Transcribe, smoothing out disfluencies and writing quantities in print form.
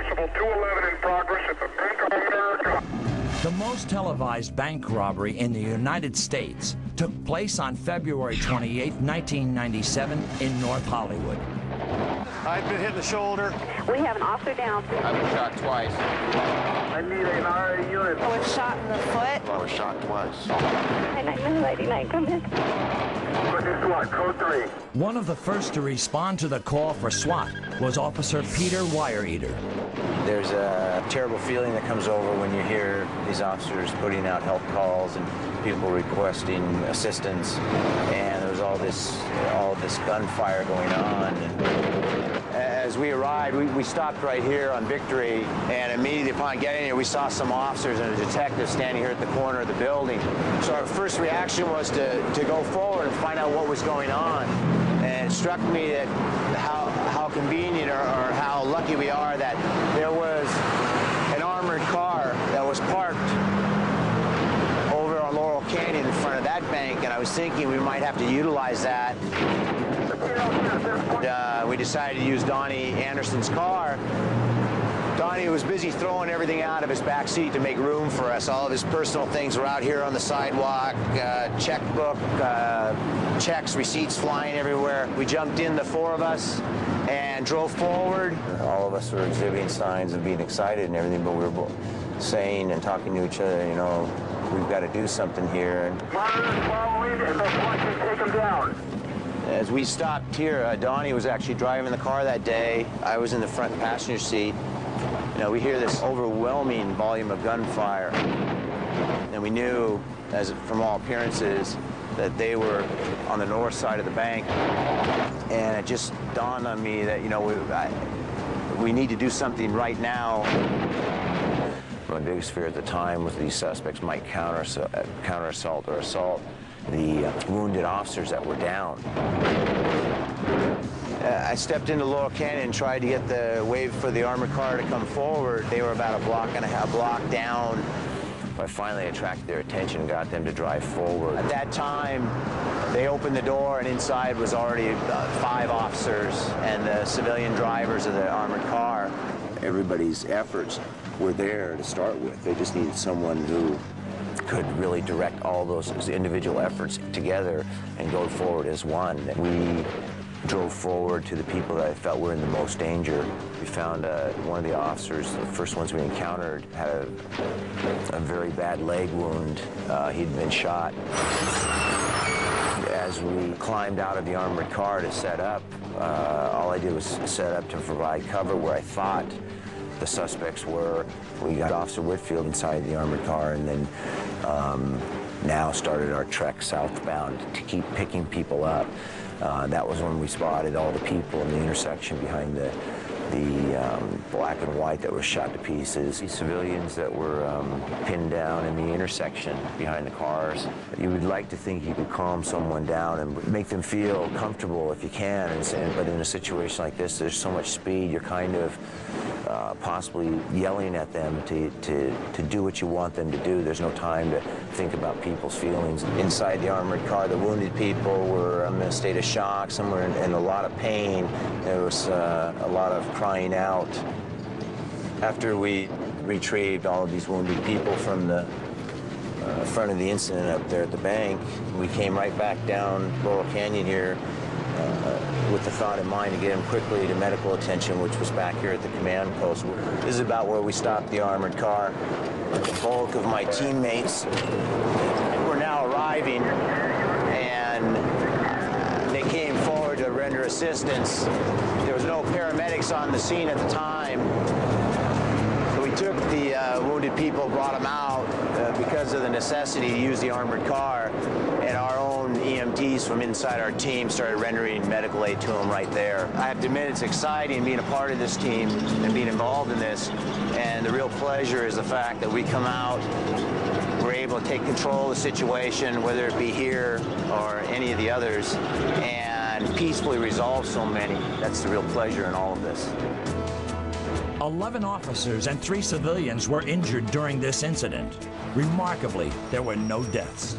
possible. 211 in progress at the Bank of America. The most televised bank robbery in the United States took place on February 28, 1997 in North Hollywood. I've been hit in the shoulder. We have an officer down. I've been shot twice. I need an RA unit. I was shot in the foot. I was shot twice. 999, come in. This SWAT, code 3. One of the first to respond to the call for SWAT was Officer Peter Wireeater. There's a terrible feeling that comes over when you hear these officers putting out help calls and people requesting assistance, and there was all this gunfire going on. And as we arrived, we stopped right here on Victory, and immediately upon getting here, we saw some officers and a detective standing here at the corner of the building. So our first reaction was to go forward and find out what was going on. And it struck me that how convenient or how lucky we are that there was an armored car that was parked over on Laurel Canyon in front of that bank, and I was thinking we might have to utilize that. We decided to use Donnie Anderson's car. Donnie was busy throwing everything out of his back seat to make room for us. All of his personal things were out here on the sidewalk, checkbook, checks, receipts flying everywhere. We jumped in, the four of us, and drove forward. All of us were exhibiting signs of being excited and everything, but we were both saying and talking to each other, you know, we've got to do something here. Monitors following, and they'll likely take them down. As we stopped here, Donnie was actually driving the car that day. I was in the front passenger seat. You know, we hear this overwhelming volume of gunfire, and we knew, as from all appearances, that they were on the north side of the bank. And it just dawned on me that, you know, we need to do something right now. My biggest fear at the time was these suspects might counter-assault or assault the wounded officers that were down. I stepped into Laurel Canyon and tried to get the wave for the armored car to come forward. They were about a block down. I finally attracted their attention and got them to drive forward. At that time, they opened the door, and inside was already 5 officers and the civilian drivers of the armored car. Everybody's efforts were there to start with. They just needed someone who could really direct all those individual efforts together and go forward as one. We drove forward to the people that I felt were in the most danger. We found one of the officers, the first ones we encountered, had a very bad leg wound. He'd been shot. As we climbed out of the armored car to set up, all I did was set up to provide cover where I thought the suspects were. We got Officer Whitfield inside the armored car, and then now started our trek southbound to keep picking people up. That was when we spotted all the people in the intersection behind the black and white that were shot to pieces. The civilians that were pinned down in the intersection behind the cars. You would like to think you could calm someone down and make them feel comfortable if you can, but in a situation like this, there's so much speed, you're kind of possibly yelling at them to do what you want them to do. There's no time to think about people's feelings. Inside the armored car, the wounded people were in a state of shock. Some were in a lot of pain. There was a lot of crying out. After we retrieved all of these wounded people from the front of the incident up there at the bank, we came right back down Laurel Canyon here with the thought in mind to get him quickly to medical attention, which was back here at the command post. This is about where we stopped the armored car. The bulk of my teammates were now arriving, and they came forward to render assistance. There was no paramedics on the scene at the time. So we took the wounded people, brought them out because of the necessity to use the armored car, and our own EMTs from inside our team started rendering medical aid to them right there. I have to admit, it's exciting being a part of this team and being involved in this, and the real pleasure is the fact that we come out, we're able to take control of the situation, whether it be here or any of the others, and peacefully resolve so many. That's the real pleasure in all of this. 11 officers and 3 civilians were injured during this incident. Remarkably, there were no deaths.